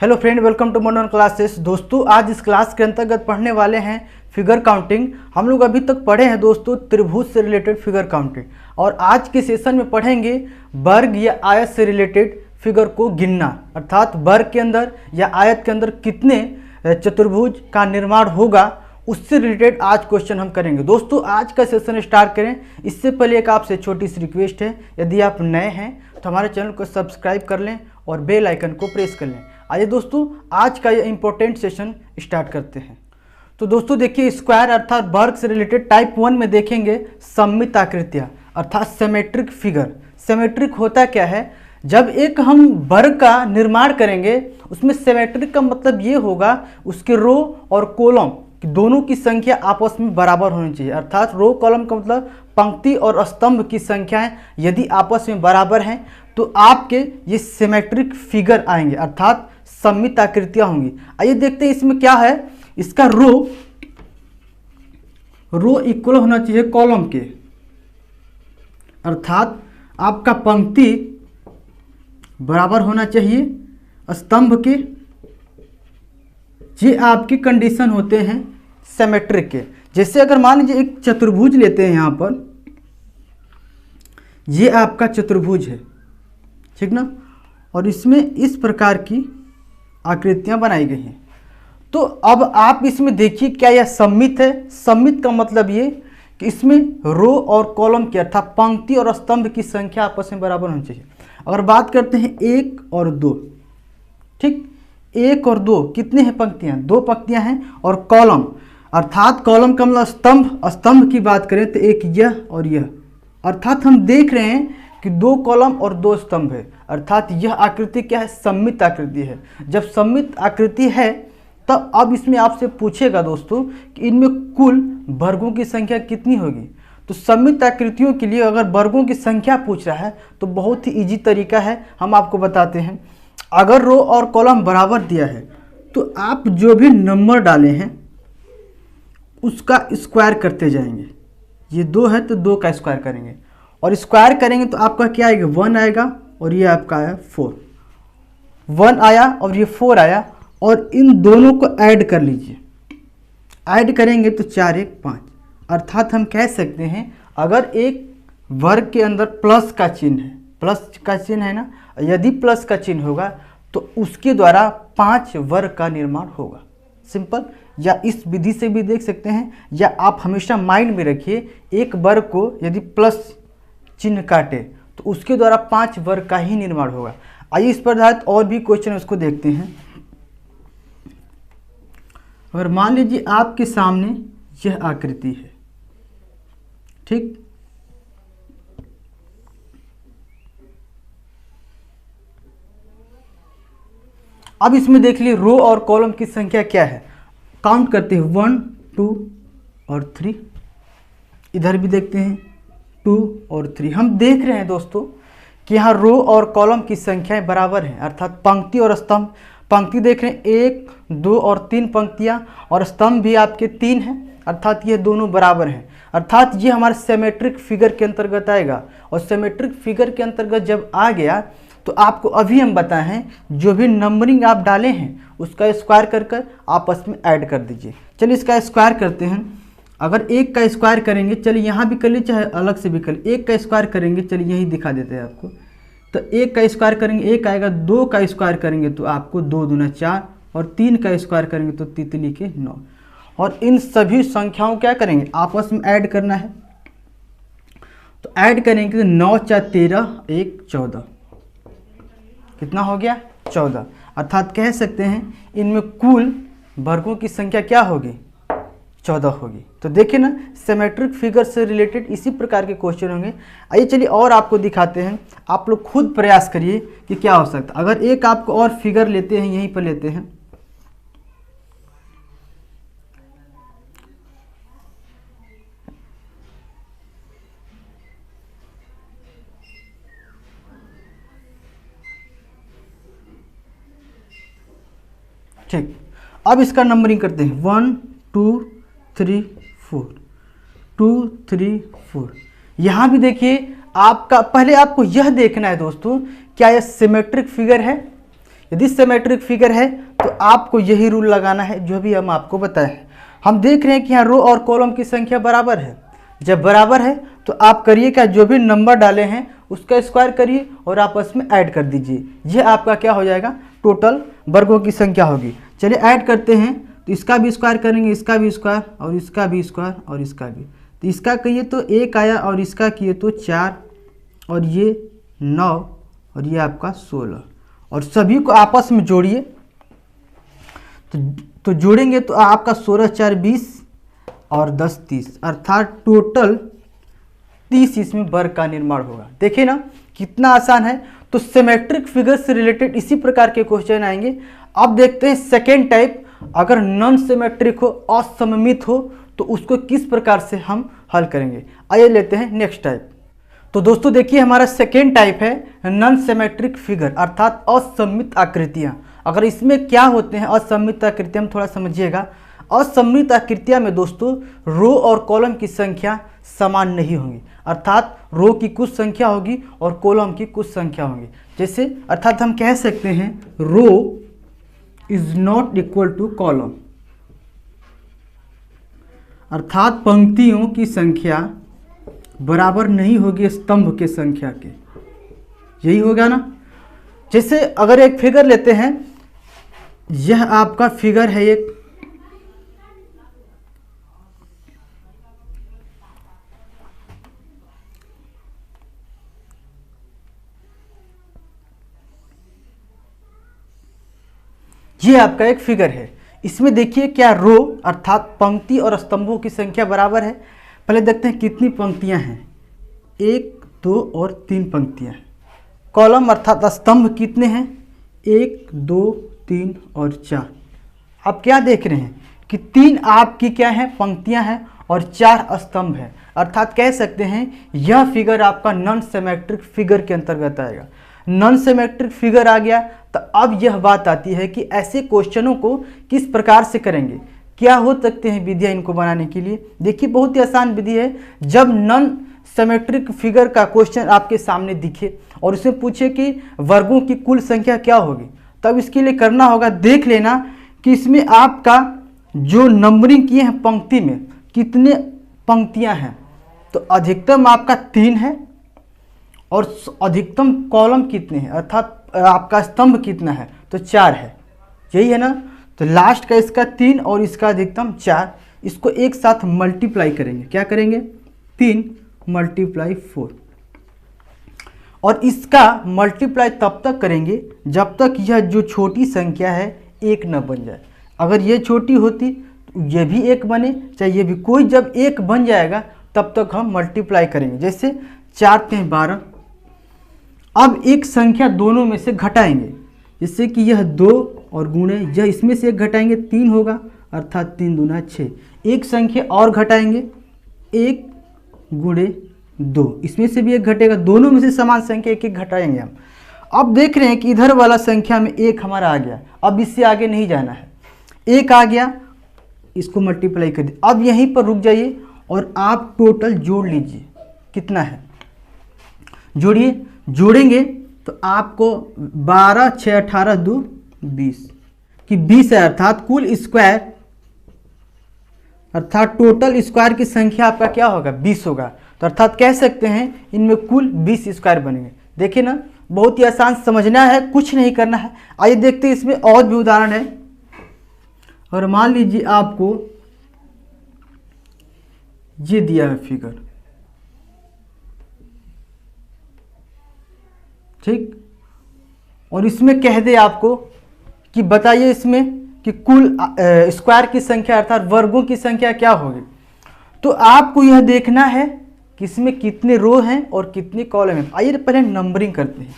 Hello friend, welcome to Modern Classes. दोस्तों, आज इस क्लास के अंतर्गत पढ़ने वाले हैं फिगर काउंटिंग। हम लोग अभी तक पढ़े हैं दोस्तों त्रिभुज से रिलेटेड फिगर काउंटिंग, और आज के सेशन में पढ़ेंगे वर्ग या आयत से रिलेटेड फिगर को गिनना, अर्थात वर्ग के अंदर या आयत के अंदर कितने चतुर्भुज का निर्माण होगा, उससे रिलेटेड आज क्वेश्चन हम करेंगे। दोस्तों, आज का सेशन स्टार्ट करें इससे पहले एक आपसे छोटी सी रिक्वेस्ट है, यदि आप नए हैं तो हमारे चैनल को सब्सक्राइब कर लें और बेल आइकन को प्रेस कर लें। आइए दोस्तों, आज का ये इंपॉर्टेंट सेशन स्टार्ट करते हैं। तो दोस्तों देखिए, स्क्वायर अर्थात वर्ग से रिलेटेड टाइप 1 में देखेंगे सममित आकृतियाँ अर्थात सिमेट्रिक फिगर। सिमेट्रिक होता क्या है? जब एक हम वर्ग का निर्माण करेंगे उसमें सिमेट्रिक का मतलब ये होगा उसके रो और कॉलम दोनों की संख्या आपस में बराबर होनी चाहिए। अर्थात रो कॉलम का मतलब पंक्ति और स्तंभ की संख्याएं यदि आपस में बराबर हैं तो आपके ये सिमेट्रिक फिगर आएंगे, अर्थात सममित आकृतियां होंगी। आइए देखते हैं इसमें क्या है। इसका रो इक्वल होना चाहिए कॉलम के, अर्थात आपका पंक्ति बराबर होना चाहिए स्तंभ के। ये आपकी कंडीशन होते हैं सिमेट्रिक के। जैसे अगर मान लीजिए एक चतुर्भुज लेते हैं, यहाँ पर ये आपका चतुर्भुज है, ठीक ना, और इसमें इस प्रकार की आकृतियां बनाई गई हैं। तो अब आप इसमें देखिए क्या यह सममित है। सममित का मतलब ये कि इसमें रो और कॉलम की अर्थात पंक्ति और स्तंभ की संख्या आपस में बराबर होनी चाहिए। अगर बात करते हैं 1 और 2, ठीक, 1 और 2 कितने हैं पंक्तियां? 2 पंक्तियां हैं। और कॉलम अर्थात कॉलम का मतलब स्तंभ की बात करें तो एक यह और यह, अर्थात हम देख रहे हैं कि 2 कॉलम और 2 स्तंभ है, अर्थात यह आकृति क्या है? सममित आकृति है। जब सममित आकृति है तब अब इसमें आपसे पूछेगा दोस्तों कि इनमें कुल वर्गों की संख्या कितनी होगी। तो सममित आकृतियों के लिए अगर वर्गों की संख्या पूछ रहा है तो बहुत ही इजी तरीका है, हम आपको बताते हैं। अगर रो और कॉलम बराबर दिया है तो आप जो भी नंबर डाले हैं उसका स्क्वायर करते जाएंगे। ये 2 है तो 2 का स्क्वायर करेंगे, और स्क्वायर करेंगे तो आपका क्या आएगा? 1 आएगा, और ये आपका आया 4। 1 आया और ये 4 आया, और इन दोनों को ऐड कर लीजिए। ऐड करेंगे तो 4 1 5, अर्थात हम कह सकते हैं अगर एक वर्ग के अंदर प्लस का चिन्ह है, प्लस का चिन्ह है ना, यदि प्लस का चिन्ह होगा तो उसके द्वारा 5 वर्ग का निर्माण होगा। सिंपल। या इस विधि से भी देख सकते हैं, या आप हमेशा माइंड में रखिए एक वर्ग को यदि प्लस चिन्ह काटे तो उसके द्वारा 5 वर्ग का ही निर्माण होगा। आइए इस पर आधारित और भी क्वेश्चन उसको देखते हैं। अगर मान लीजिए आपके सामने यह आकृति है, ठीक, अब इसमें देख लीजिए रो और कॉलम की संख्या क्या है। काउंट करते हैं 1 2 और 3। इधर भी देखते हैं 2 और 3। हम देख रहे हैं दोस्तों कि यहाँ रो और कॉलम की संख्याएं बराबर हैं, अर्थात पंक्ति और स्तंभ। पंक्ति देख रहे हैं 1 2 और 3 पंक्तियां, और स्तंभ भी आपके 3 हैं, अर्थात ये दोनों बराबर हैं। अर्थात ये हमारे सिमेट्रिक फिगर के अंतर्गत आएगा। और सिमेट्रिक फिगर के अंतर्गत जब आ गया तो आपको अभी हम बताए हैं जो भी नंबरिंग आप डाले हैं उसका स्क्वायर कर आपस में ऐड कर दीजिए। चलिए इसका स्क्वायर करते हैं। अगर 1 का स्क्वायर करेंगे, चलिए यहाँ भी कर लीजिए चाहे अलग से भी कर लीजिए। 1 का स्क्वायर करेंगे, चलिए यही दिखा देते हैं आपको। तो 1 का स्क्वायर करेंगे 1 आएगा, 2 का स्क्वायर करेंगे तो आपको 2 दूना 4, और 3 का स्क्वायर करेंगे तो तितली के 9। और इन सभी संख्याओं क्या करेंगे? आपस में ऐड करना है। तो ऐड करेंगे तो 9 4 13 1 14, कितना हो गया? 14। अर्थात कह सकते हैं इनमें कुल वर्गों की संख्या क्या होगी? 14 होगी। तो देखिए ना, सिमेट्रिक फिगर से रिलेटेड इसी प्रकार के क्वेश्चन होंगे। आइए चलिए और आपको दिखाते हैं, आप लोग खुद प्रयास करिए कि क्या हो सकता है। अगर एक आपको और फिगर लेते हैं, यहीं पर लेते हैं, ठीक। अब इसका नंबरिंग करते हैं 1 2 3 4, 2 3 4। यहाँ भी देखिए आपका, पहले आपको यह देखना है दोस्तों क्या यह सिमेट्रिक फिगर है यदि सिमेट्रिक फिगर है तो आपको यही रूल लगाना है जो भी हम आपको बताए हैं। हम देख रहे हैं कि यहाँ रो और कॉलम की संख्या बराबर है। जब बराबर है तो आप करिए क्या, जो भी नंबर डाले हैं उसका स्क्वायर करिए और आपस में ऐड कर दीजिए। यह आपका क्या हो जाएगा, टोटल वर्गों की संख्या होगी। चलिए ऐड करते हैं, तो इसका भी स्क्वायर करेंगे, इसका भी स्क्वायर और इसका भी स्क्वायर और इसका भी। तो इसका कहिए तो 1 आया और इसका किए तो 4 और ये 9 और ये आपका 16 और सभी को आपस में जोड़िए। तो जोड़ेंगे तो आपका 16 4 20 और 10 30 अर्थात टोटल 30 इसमें वर्ग का निर्माण होगा। देखिए ना कितना आसान है। तो सिमेट्रिक फिगर से रिलेटेड इसी प्रकार के क्वेश्चन आएंगे। अब देखते हैं सेकेंड टाइप, अगर नॉन सिमेट्रिक हो, असममित हो, तो उसको किस प्रकार से हम हल करेंगे। आइए लेते हैं नेक्स्ट टाइप। तो दोस्तों देखिए हमारा सेकेंड टाइप है नॉन सिमेट्रिक फिगर अर्थात असममित आकृतियां। अगर इसमें क्या होते हैं असममित आकृतियां, थोड़ा समझिएगा। असममित आकृतियां में दोस्तों रो और कॉलम की संख्या समान नहीं होंगी, अर्थात रो की कुछ संख्या होगी और कॉलम की कुछ संख्या होगी। जैसे अर्थात हम कह सकते हैं row is not equal to column, अर्थात पंक्तियों की संख्या बराबर नहीं होगी स्तंभ के संख्या के। यही होगा ना। जैसे अगर एक फिगर लेते हैं, यह आपका फिगर है एक, ये आपका एक फिगर है। इसमें देखिए क्या रो अर्थात पंक्ति और स्तंभों की संख्या बराबर है। पहले देखते हैं कितनी पंक्तियां हैं, 1 2 और 3 पंक्तियां। कॉलम अर्थात स्तंभ कितने हैं, 1 2 3 और 4। आप क्या देख रहे हैं कि 3 आपकी क्या है पंक्तियां हैं और 4 स्तंभ हैं, अर्थात कह सकते हैं यह फिगर आपका नॉन सिमेट्रिक फिगर के अंतर्गत आएगा। नॉन सिमेट्रिक फिगर आ गया तो अब यह बात आती है कि ऐसे क्वेश्चनों को किस प्रकार से करेंगे, क्या हो सकते हैं विधियां इनको बनाने के लिए। देखिए बहुत ही आसान विधि है। जब नॉन सिमेट्रिक फिगर का क्वेश्चन आपके सामने दिखे और उसमें पूछे कि वर्गों की कुल संख्या क्या होगी, तब इसके लिए करना होगा, देख लेना कि इसमें आपका जो नंबरिंग किए हैं पंक्ति में कितने पंक्तियां हैं। तो अधिकतम आपका 3 है और अधिकतम कॉलम कितने हैं, अर्थात आपका स्तंभ कितना है, तो 4 है। यही है ना। तो लास्ट का इसका 3 और इसका अधिकतम 4, इसको एक साथ मल्टीप्लाई करेंगे। क्या करेंगे, 3 × 4 और इसका मल्टीप्लाई तब तक करेंगे जब तक यह जो छोटी संख्या है 1 न बन जाए। अगर ये छोटी होती तो ये भी 1 बने, चाहे ये भी, कोई जब 1 बन जाएगा तब तक हम मल्टीप्लाई करेंगे। जैसे 4 × 12। अब एक संख्या दोनों में से घटाएंगे, जिससे कि यह 2 और गुणे यह इसमें से 1 घटाएंगे 3 होगा, अर्थात 3 दूना 6। एक संख्या और घटाएंगे 1 × 2, इसमें से भी 1 घटेगा, दोनों में से समान संख्या 1 1 घटाएंगे हम। अब देख रहे हैं कि इधर वाला संख्या में 1 हमारा आ गया, अब इससे आगे नहीं जाना है। 1 आ गया, इसको मल्टीप्लाई कर दिए। अब यहीं पर रुक जाइए और आप टोटल जोड़ लीजिए कितना है, जोड़िए। जोड़ेंगे तो आपको 12 6 18 2 20 कि 20 है, अर्थात कुल स्क्वायर अर्थात टोटल स्क्वायर की संख्या आपका क्या होगा, 20 होगा। तो अर्थात कह सकते हैं इनमें कुल 20 स्क्वायर बनेंगे। देखिए ना बहुत ही आसान, समझना है, कुछ नहीं करना है। आइए देखते हैं इसमें और भी उदाहरण है। और मान लीजिए आपको ये दिया है फिगर, ठीक, और इसमें कह दे आपको कि बताइए इसमें कि कुल स्क्वायर की संख्या अर्थात वर्गों की संख्या क्या होगी। तो आपको यह देखना है कि इसमें कितने रो हैं और कितने कॉलम हैं। आइए पहले नंबरिंग करते हैं,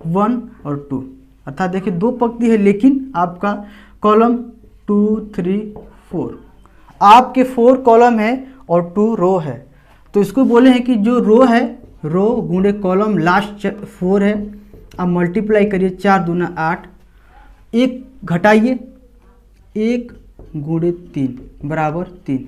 1 और 2, अर्थात देखिए 2 पंक्ति है लेकिन आपका कॉलम 2 3 4, आपके 4 कॉलम है और 2 रो है। तो इसको बोले हैं कि जो रो है, रो गुणे कॉलम लास्ट 4 है। अब मल्टीप्लाई करिए, 4 दूना 8, 1 घटाइए, 1 × 3 बराबर 3।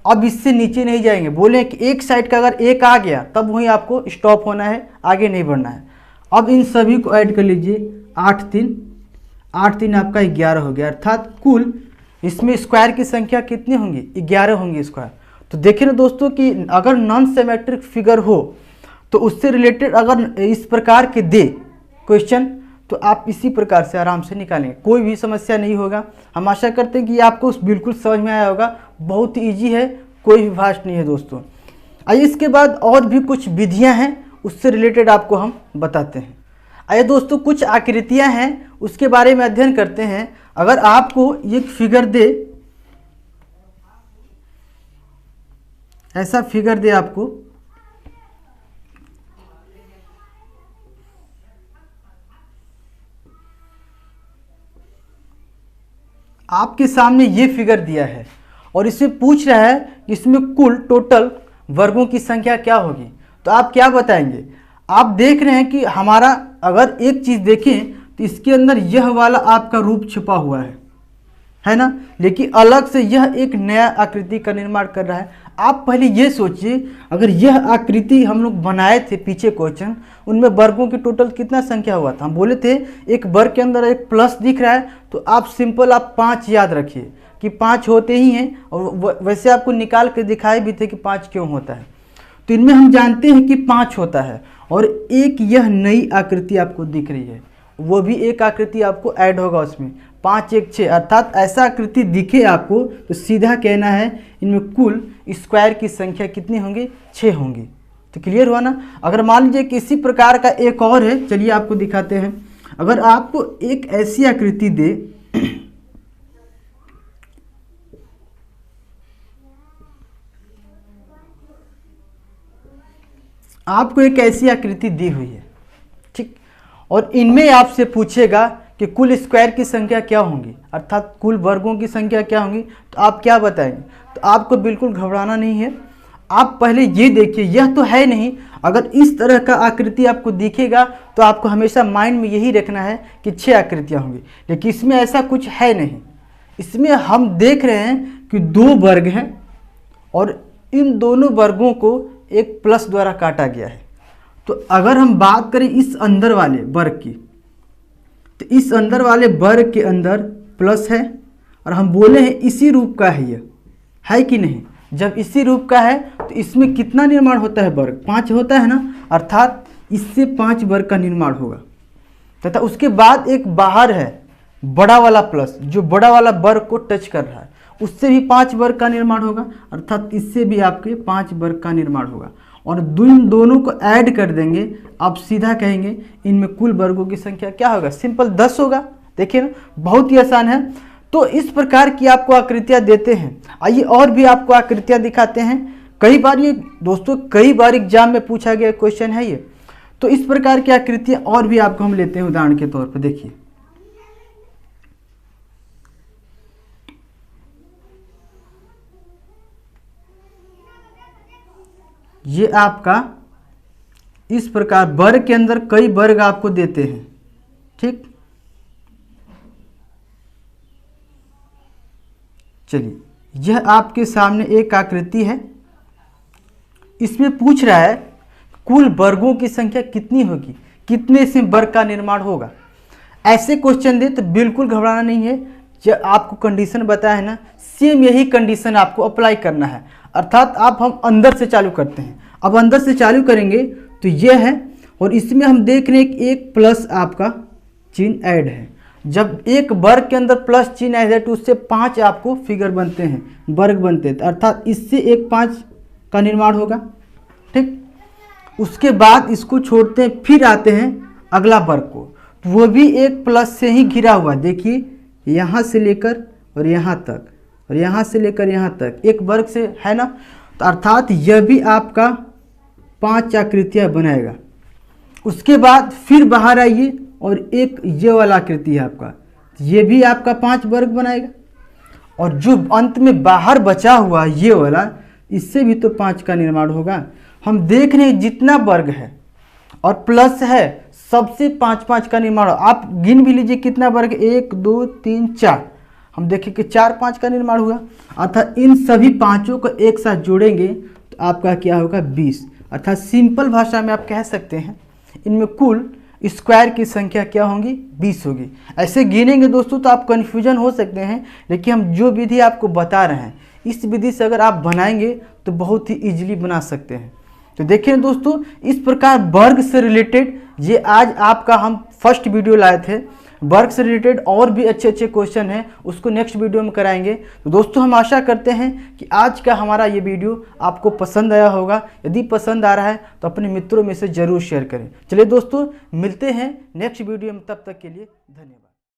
अब इससे नीचे नहीं जाएंगे, बोले कि एक साइड का अगर 1 आ गया तब वहीं आपको स्टॉप होना है, आगे नहीं बढ़ना है। अब इन सभी को ऐड कर लीजिए, 8 3 8 3 आपका 11 हो गया, अर्थात कुल इसमें स्क्वायर की संख्या कितनी होंगी? 11 होंगी स्क्वायर। तो देखिए ना दोस्तों कि अगर नॉन सिमेट्रिक फिगर हो तो उससे रिलेटेड अगर इस प्रकार के दे क्वेश्चन तो आप इसी प्रकार से आराम से निकालेंगे, कोई भी समस्या नहीं होगा। हम आशा करते हैं कि आपको बिल्कुल समझ में आया होगा, बहुत ईजी है, कोई भी भाषा नहीं है दोस्तों। आइए इसके बाद और भी कुछ विधियां हैं, उससे रिलेटेड आपको हम बताते हैं। आइए दोस्तों कुछ आकृतियां हैं उसके बारे में अध्ययन करते हैं। अगर आपको एक फिगर दे, ऐसा फिगर दे आपको, आपके सामने ये फिगर दिया है और इसमें पूछ रहा है कि इसमें कुल टोटल वर्गों की संख्या क्या होगी, तो आप क्या बताएंगे? आप देख रहे हैं कि हमारा अगर एक चीज़ देखें तो इसके अंदर यह वाला आपका रूप छुपा हुआ है ना, लेकिन अलग से यह एक नया आकृति का निर्माण कर रहा है। आप पहले ये सोचिए, अगर यह आकृति हम लोग बनाए थे पीछे क्वेश्चन, उनमें वर्गों की टोटल कितना संख्या हुआ था? हम बोले थे एक वर्ग के अंदर एक प्लस दिख रहा है, तो आप सिंपल आप 5 याद रखिए कि 5 होते ही हैं, और वैसे आपको निकाल के दिखाए भी थे कि 5 क्यों होता है। तो इनमें हम जानते हैं कि 5 होता है, और एक यह नई आकृति आपको दिख रही है, वो भी एक आकृति आपको ऐड होगा उसमें, 5 1 6, अर्थात ऐसा आकृति दिखे आपको तो सीधा कहना है इनमें कुल स्क्वायर की संख्या कितनी होंगी? 6 होंगी। तो क्लियर हुआ ना। अगर मान लीजिए किसी प्रकार का एक और है, चलिए आपको दिखाते हैं। अगर आपको एक ऐसी आकृति दे, आपको एक ऐसी आकृति दी हुई है, ठीक, और इनमें आपसे पूछेगा कि कुल स्क्वायर की संख्या क्या होंगी, अर्थात कुल वर्गों की संख्या क्या होंगी, तो आप क्या बताएंगे? तो आपको बिल्कुल घबराना नहीं है। आप पहले ये देखिए, यह तो है नहीं, अगर इस तरह का आकृति आपको दिखेगा तो आपको हमेशा माइंड में यही रखना है कि 6 आकृतियाँ होंगी, लेकिन इसमें ऐसा कुछ है नहीं। इसमें हम देख रहे हैं कि 2 वर्ग हैं और इन दोनों वर्गों को एक प्लस द्वारा काटा गया है। तो अगर हम बात करें इस अंदर वाले वर्ग की, तो इस अंदर वाले वर्ग के अंदर प्लस है, और हम बोले हैं इसी रूप का है, ये है कि नहीं? जब इसी रूप का है तो इसमें कितना निर्माण होता है? वर्ग 5 होता है ना, अर्थात इससे 5 वर्ग का निर्माण होगा। तथा उसके बाद एक बाहर है बड़ा वाला प्लस, जो बड़ा वाला वर्ग को टच कर रहा है, उससे भी 5 वर्ग का निर्माण होगा, अर्थात इससे भी आपके 5 वर्ग का निर्माण होगा। और इन दोनों को ऐड कर देंगे, आप सीधा कहेंगे इनमें कुल वर्गों की संख्या क्या होगा? सिंपल 10 होगा। देखिए ना, बहुत ही आसान है। तो इस प्रकार की आपको आकृतियां देते हैं। आइए और भी आपको आकृतियां दिखाते हैं। कई बार ये दोस्तों, कई बार एग्जाम में पूछा गया क्वेश्चन है ये। तो इस प्रकार की आकृतियां और भी आपको हम लेते हैं उदाहरण के तौर पर। देखिए, ये आपका इस प्रकार वर्ग के अंदर कई वर्ग आपको देते हैं, ठीक। चलिए, यह आपके सामने एक आकृति है, इसमें पूछ रहा है कुल वर्गों की संख्या कितनी होगी, कितने से वर्ग का निर्माण होगा। ऐसे क्वेश्चन दे तो बिल्कुल घबराना नहीं है। जो आपको कंडीशन बताया है ना, सेम यही कंडीशन आपको अप्लाई करना है, अर्थात आप हम अंदर से चालू करते हैं। अब अंदर से चालू करेंगे तो यह है, और इसमें हम देख रहे हैं कि एक प्लस आपका चिन्ह ऐड है। जब एक वर्ग के अंदर प्लस चिन्ह ऐड है तो उससे 5 आपको फिगर बनते हैं, वर्ग बनते हैं, अर्थात इससे एक 5 का निर्माण होगा, ठीक। उसके बाद इसको छोड़ते हैं, फिर आते हैं अगला वर्ग को, तो वो भी एक प्लस से ही घिरा हुआ। देखिए, यहाँ से लेकर और यहाँ तक, और यहाँ से लेकर यहाँ तक एक वर्ग से है ना, तो अर्थात यह भी आपका 5 आकृतियाँ बनाएगा। उसके बाद फिर बाहर आइए, और एक ये वाला आकृति है आपका, ये भी आपका 5 वर्ग बनाएगा। और जो अंत में बाहर बचा हुआ ये वाला, इससे भी तो 5 का निर्माण होगा। हम देख रहे हैं जितना वर्ग है और प्लस है, सबसे 5-5 का निर्माण हो। आप गिन भी लीजिए कितना वर्ग, 1 2 3 4, हम देखें कि 4-5 का निर्माण हुआ। अर्थात इन सभी पाँचों को एक साथ जोड़ेंगे तो आपका क्या होगा? 20। अर्थात सिंपल भाषा में आप कह सकते हैं इनमें कुल स्क्वायर की संख्या क्या होगी, 20 होगी। ऐसे गिनेंगे दोस्तों तो आप कन्फ्यूजन हो सकते हैं, लेकिन हम जो विधि आपको बता रहे हैं इस विधि से अगर आप बनाएंगे तो बहुत ही इजीली बना सकते हैं। तो देखिए दोस्तों, इस प्रकार वर्ग से रिलेटेड ये आज आपका हम फर्स्ट वीडियो लाए थे। वर्ग से रिलेटेड और भी अच्छे अच्छे क्वेश्चन हैं, उसको नेक्स्ट वीडियो में कराएंगे। तो दोस्तों हम आशा करते हैं कि आज का हमारा ये वीडियो आपको पसंद आया होगा। यदि पसंद आ रहा है तो अपने मित्रों में से ज़रूर शेयर करें। चलिए दोस्तों, मिलते हैं नेक्स्ट वीडियो में, तब तक के लिए धन्यवाद।